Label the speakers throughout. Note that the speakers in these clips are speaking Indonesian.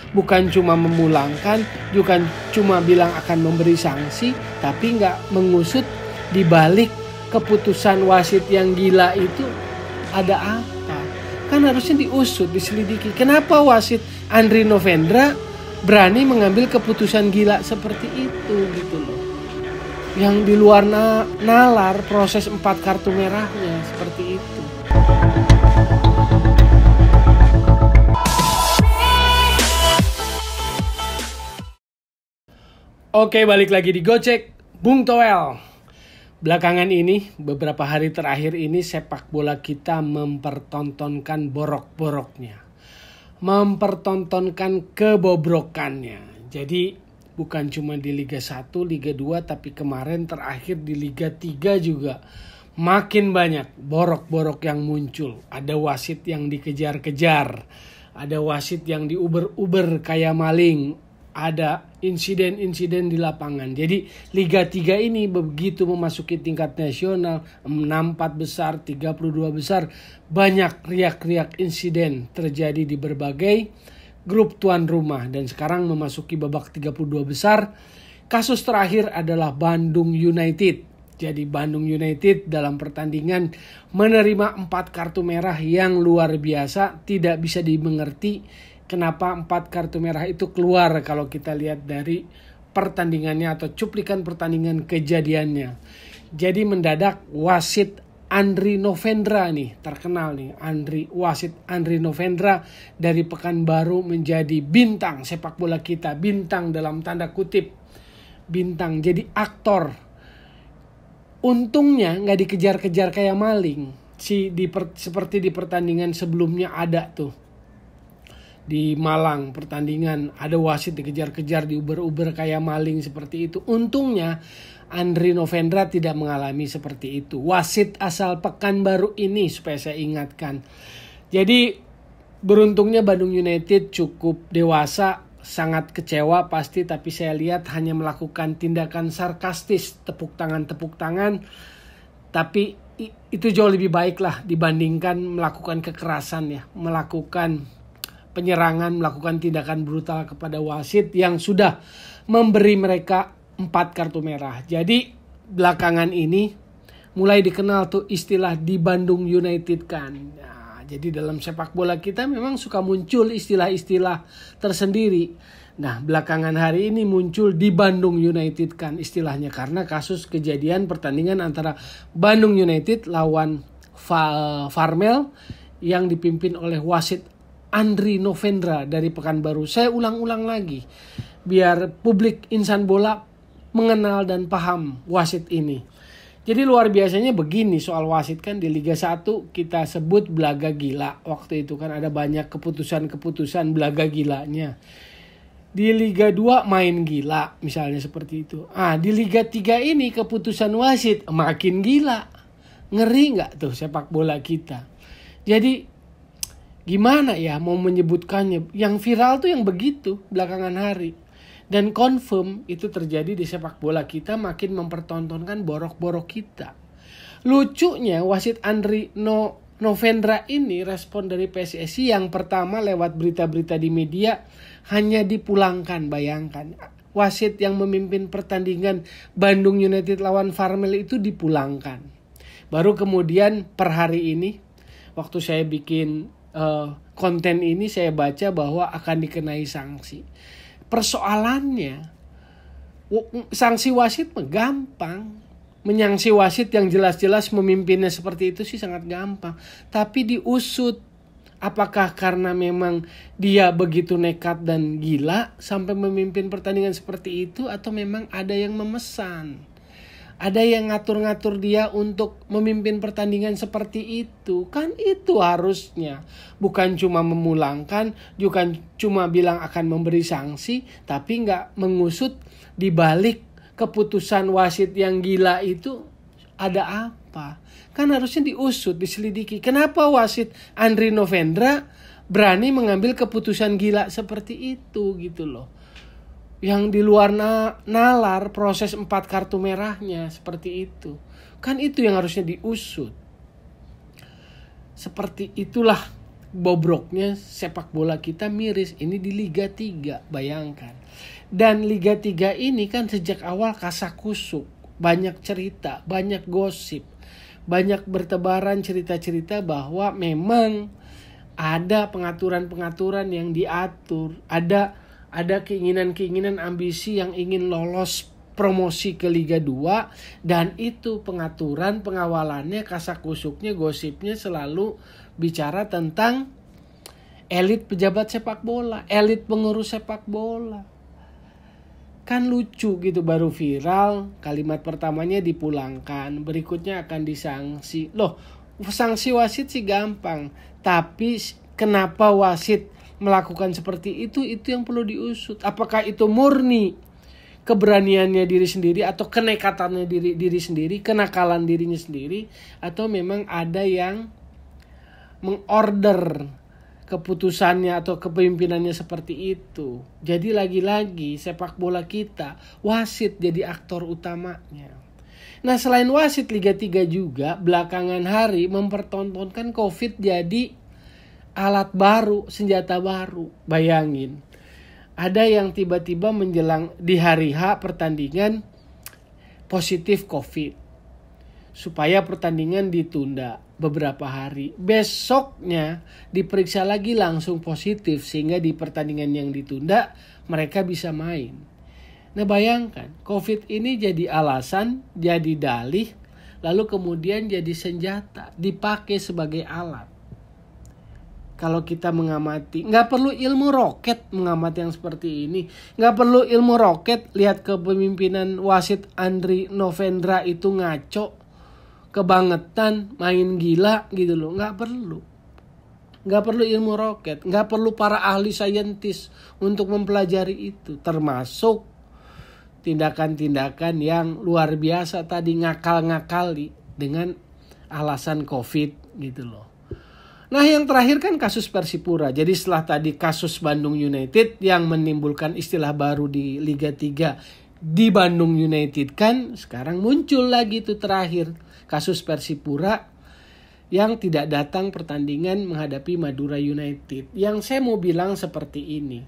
Speaker 1: Bukan cuma memulangkan, bukan cuma bilang akan memberi sanksi, tapi nggak mengusut di balik keputusan wasit yang gila itu ada apa. Kan harusnya diusut, diselidiki. Kenapa wasit Andri Novendra berani mengambil keputusan gila seperti itu gitu loh. Yang di luar nalar proses 4 kartu merahnya seperti itu. Oke, balik lagi di Gocek Bung Toel. Belakangan ini, beberapa hari terakhir ini sepak bola kita mempertontonkan borok-boroknya. Mempertontonkan kebobrokannya. Jadi bukan cuma di Liga 1, Liga 2, tapi kemarin terakhir di Liga 3 juga makin banyak borok-borok yang muncul. Ada wasit yang dikejar-kejar, ada wasit yang diuber-uber kayak maling, ada insiden-insiden di lapangan. Jadi Liga 3 ini begitu memasuki tingkat nasional, 64 besar, 32 besar, banyak riak-riak insiden terjadi di berbagai grup tuan rumah. Dan sekarang memasuki babak 32 besar. Kasus terakhir adalah Bandung United. Jadi Bandung United dalam pertandingan menerima 4 kartu merah yang luar biasa. Tidak bisa dimengerti kenapa 4 kartu merah itu keluar kalau kita lihat dari pertandingannya atau cuplikan pertandingan kejadiannya. Jadi mendadak wasit Andri Novendra nih, terkenal nih, wasit Andri Novendra dari Pekanbaru menjadi bintang sepak bola kita. Bintang dalam tanda kutip. Bintang, jadi aktor. Untungnya gak dikejar-kejar kayak maling. Seperti di pertandingan sebelumnya ada tuh. Di Malang pertandingan ada wasit dikejar-kejar, diuber-uber kayak maling seperti itu. Untungnya Andri Novendra tidak mengalami seperti itu. Wasit asal Pekanbaru ini supaya saya ingatkan. Jadi beruntungnya Bandung United cukup dewasa, sangat kecewa pasti, tapi saya lihat hanya melakukan tindakan sarkastis, tepuk tangan. Tapi itu jauh lebih baik lah dibandingkan melakukan kekerasan ya, melakukan penyerangan, melakukan tindakan brutal kepada wasit yang sudah memberi mereka 4 kartu merah. Jadi belakangan ini mulai dikenal tuh istilah di Bandung United kan. Nah, jadi dalam sepak bola kita memang suka muncul istilah-istilah tersendiri. Nah, belakangan hari ini muncul di Bandung United kan istilahnya karena kasus kejadian pertandingan antara Bandung United lawan Farmel yang dipimpin oleh wasit Andri Novendra dari Pekanbaru. Saya ulang-ulang lagi biar publik insan bola mengenal dan paham wasit ini. Jadi luar biasanya begini soal wasit kan, di Liga 1 kita sebut belaga gila. Waktu itu kan ada banyak keputusan-keputusan belaga gilanya. Di Liga 2 main gila misalnya seperti itu. Di Liga 3 ini keputusan wasit makin gila. Ngeri nggak tuh sepak bola kita? Jadi gimana ya mau menyebutkannya? Yang viral tuh yang begitu belakangan hari. Dan confirm itu terjadi di sepak bola kita, makin mempertontonkan borok-borok kita. Lucunya wasit Andri Novendra ini respon dari PSSI yang pertama lewat berita-berita di media hanya dipulangkan. Bayangkan, wasit yang memimpin pertandingan Bandung United lawan Farmel itu dipulangkan. Baru kemudian per hari ini waktu saya bikin konten ini saya baca bahwa akan dikenai sanksi. Persoalannya sanksi wasit gampang. Menyangsi wasit yang jelas-jelas memimpinnya seperti itu sih sangat gampang. Tapi diusut apakah karena memang dia begitu nekat dan gila sampai memimpin pertandingan seperti itu, atau memang ada yang memesan. Ada yang ngatur-ngatur dia untuk memimpin pertandingan seperti itu. Kan itu harusnya. Bukan cuma memulangkan, bukan cuma bilang akan memberi sanksi, tapi nggak mengusut di balik keputusan wasit yang gila itu ada apa. Kan harusnya diusut, diselidiki. Kenapa wasit Andri Novendra berani mengambil keputusan gila seperti itu gitu loh. Yang di luar nalar proses 4 kartu merahnya seperti itu. Kan itu yang harusnya diusut. Seperti itulah bobroknya sepak bola kita miris. Ini di Liga 3, bayangkan. Dan Liga 3 ini kan sejak awal kasakusuk, banyak cerita, banyak gosip, banyak bertebaran cerita-cerita bahwa memang ada pengaturan-pengaturan yang diatur, ada keinginan-keinginan, ambisi yang ingin lolos promosi ke Liga 2, dan itu pengaturan, pengawalannya, kasakusuknya, gosipnya selalu bicara tentang elit pejabat sepak bola, elit pengurus sepak bola. Kan lucu gitu, baru viral, kalimat pertamanya dipulangkan, berikutnya akan disanksi. Loh, sanksi wasit sih gampang, tapi kenapa wasit melakukan seperti itu yang perlu diusut. Apakah itu murni keberaniannya diri sendiri atau kenekatannya diri sendiri, kenakalan dirinya sendiri, atau memang ada yang mengorder keputusannya atau kepemimpinannya seperti itu. Jadi lagi-lagi sepak bola kita, wasit jadi aktor utamanya. Nah, selain wasit, Liga 3 juga belakangan hari mempertontonkan COVID jadi alat baru, senjata baru. Bayangin, ada yang tiba-tiba menjelang di hari H pertandingan positif COVID, supaya pertandingan ditunda beberapa hari. Besoknya diperiksa lagi langsung positif, sehingga di pertandingan yang ditunda mereka bisa main. Nah, bayangkan, COVID ini jadi alasan, jadi dalih, lalu kemudian jadi senjata, dipakai sebagai alat. Kalau kita mengamati, nggak perlu ilmu roket mengamati yang seperti ini. Nggak perlu ilmu roket, lihat kepemimpinan wasit Andri Novendra itu ngaco, kebangetan, main gila gitu loh. Nggak perlu ilmu roket, nggak perlu para ahli saintis untuk mempelajari itu. Termasuk tindakan-tindakan yang luar biasa tadi, ngakal-ngakali dengan alasan COVID gitu loh. Nah, yang terakhir kan kasus Persipura. Jadi setelah tadi kasus Bandung United yang menimbulkan istilah baru di Liga 3 di Bandung United, kan sekarang muncul lagi tuh terakhir kasus Persipura yang tidak datang pertandingan menghadapi Madura United. Yang saya mau bilang seperti ini.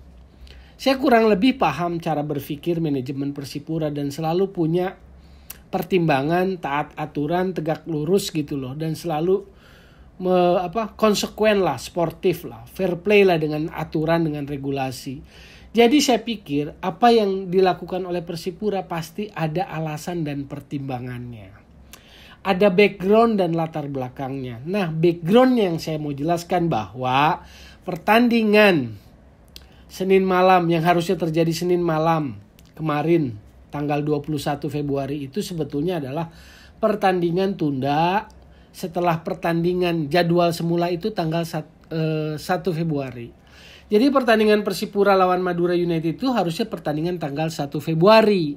Speaker 1: Saya kurang lebih paham cara berpikir manajemen Persipura dan selalu punya pertimbangan, taat aturan, tegak lurus gitu loh, dan selalu konsekuen lah, sportif lah, fair play lah dengan aturan, dengan regulasi. Jadi saya pikir apa yang dilakukan oleh Persipura pasti ada alasan dan pertimbangannya. Ada background dan latar belakangnya. Nah, background yang saya mau jelaskan bahwa pertandingan Senin malam yang harusnya terjadi Senin malam kemarin tanggal 21 Februari itu sebetulnya adalah pertandingan tunda setelah pertandingan jadwal semula itu tanggal 1 Februari. Jadi pertandingan Persipura lawan Madura United itu harusnya pertandingan tanggal 1 Februari.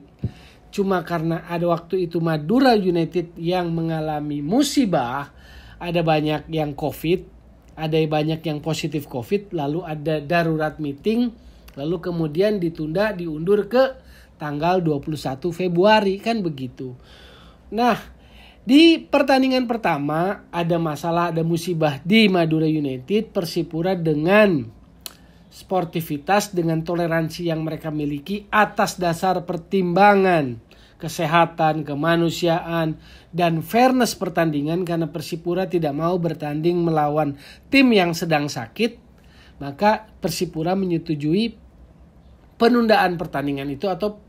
Speaker 1: Cuma karena ada waktu itu Madura United yang mengalami musibah, ada banyak yang COVID, ada banyak yang positif COVID, lalu ada darurat meeting, lalu kemudian ditunda, diundur ke tanggal 21 Februari, kan begitu. Nah, di pertandingan pertama ada masalah, ada musibah di Madura United. Persipura dengan sportivitas, dengan toleransi yang mereka miliki atas dasar pertimbangan kesehatan, kemanusiaan, dan fairness pertandingan, karena Persipura tidak mau bertanding melawan tim yang sedang sakit, maka Persipura menyetujui penundaan pertandingan itu atau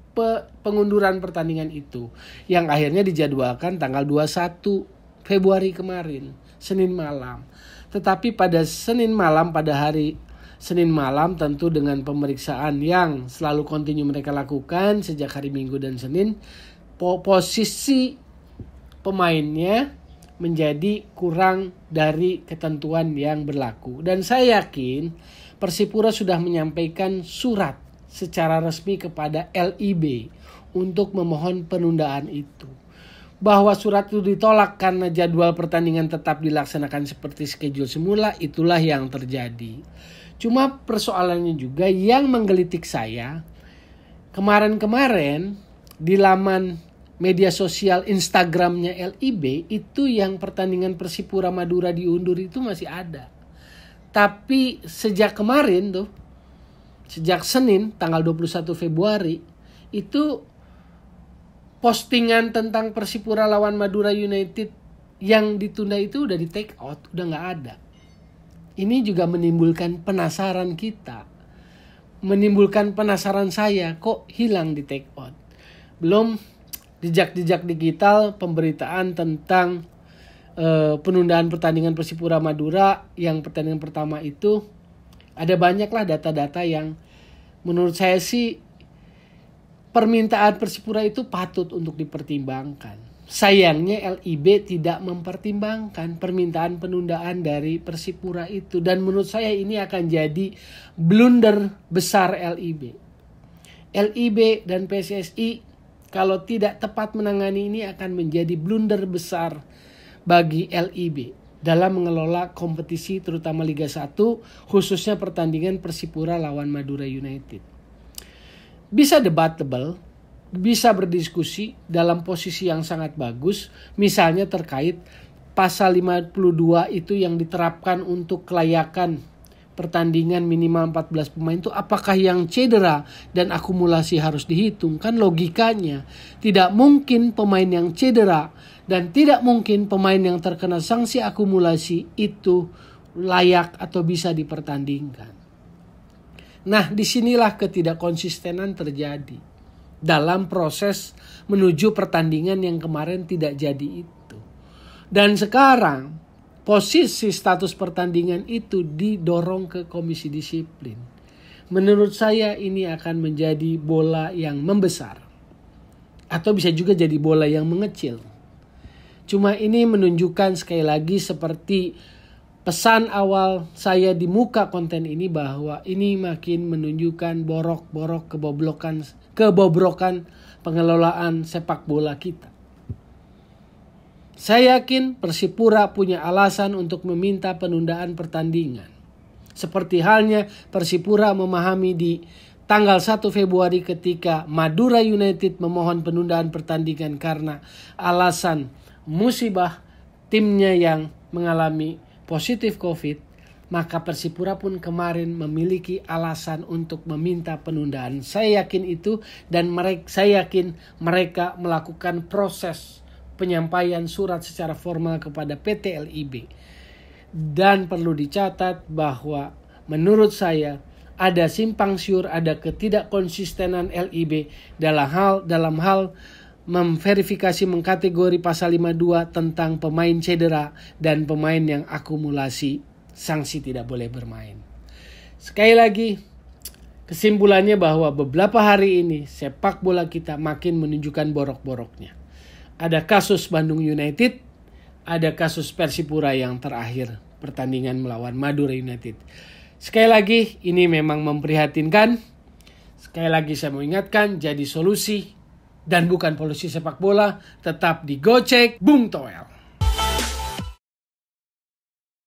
Speaker 1: pengunduran pertandingan itu yang akhirnya dijadwalkan tanggal 21 Februari kemarin, Senin malam. Tetapi pada Senin malam, pada hari Senin malam, tentu dengan pemeriksaan yang selalu kontinu mereka lakukan sejak hari Minggu dan Senin, posisi pemainnya menjadi kurang dari ketentuan yang berlaku. Dan saya yakin Persipura sudah menyampaikan surat secara resmi kepada LIB untuk memohon penundaan itu. Bahwa surat itu ditolak karena jadwal pertandingan tetap dilaksanakan seperti schedule semula, itulah yang terjadi. Cuma persoalannya juga yang menggelitik saya, kemarin-kemarin di laman media sosial Instagramnya LIB itu yang pertandingan Persipura Madura diundur itu masih ada. Tapi sejak kemarin tuh, sejak Senin tanggal 21 Februari, itu postingan tentang Persipura lawan Madura United yang ditunda itu udah di take out, udah gak ada. Ini juga menimbulkan penasaran kita. Menimbulkan penasaran saya, kok hilang di take out. Belum jejak-jejak digital pemberitaan tentang penundaan pertandingan Persipura Madura yang pertandingan pertama itu, ada banyaklah data-data yang menurut saya sih permintaan Persipura itu patut untuk dipertimbangkan. Sayangnya LIB tidak mempertimbangkan permintaan penundaan dari Persipura itu, dan menurut saya ini akan jadi blunder besar LIB. LIB dan PSSI kalau tidak tepat menangani ini akan menjadi blunder besar bagi LIB dalam mengelola kompetisi terutama Liga 1, khususnya pertandingan Persipura lawan Madura United. Bisa debatable, bisa berdiskusi dalam posisi yang sangat bagus, misalnya terkait pasal 52 itu yang diterapkan untuk kelayakan pertandingan minimal 14 pemain itu, apakah yang cedera dan akumulasi harus dihitung? Kan logikanya tidak mungkin pemain yang cedera dan tidak mungkin pemain yang terkena sanksi akumulasi itu layak atau bisa dipertandingkan. Nah, disinilah ketidakkonsistenan terjadi dalam proses menuju pertandingan yang kemarin tidak jadi itu. Dan sekarang posisi status pertandingan itu didorong ke komisi disiplin. Menurut saya ini akan menjadi bola yang membesar. Atau bisa juga jadi bola yang mengecil. Cuma ini menunjukkan sekali lagi seperti pesan awal saya di muka konten ini, bahwa ini makin menunjukkan borok-borok kebobrokan pengelolaan sepak bola kita. Saya yakin Persipura punya alasan untuk meminta penundaan pertandingan. Seperti halnya Persipura memahami di tanggal 1 Februari ketika Madura United memohon penundaan pertandingan karena alasan musibah timnya yang mengalami positif COVID, maka Persipura pun kemarin memiliki alasan untuk meminta penundaan. Saya yakin itu, dan saya yakin mereka melakukan proses penyampaian surat secara formal kepada PT LIB. Dan perlu dicatat bahwa menurut saya ada simpang siur, ada ketidakkonsistenan LIB dalam hal memverifikasi mengkategori pasal 52 tentang pemain cedera dan pemain yang akumulasi sanksi tidak boleh bermain. Sekali lagi, kesimpulannya bahwa beberapa hari ini sepak bola kita makin menunjukkan borok-boroknya. Ada kasus Bandung United, ada kasus Persipura yang terakhir pertandingan melawan Madura United. Sekali lagi, ini memang memprihatinkan. Sekali lagi saya mau ingatkan, jadi solusi dan bukan polusi sepak bola tetap digocek Bung Toel.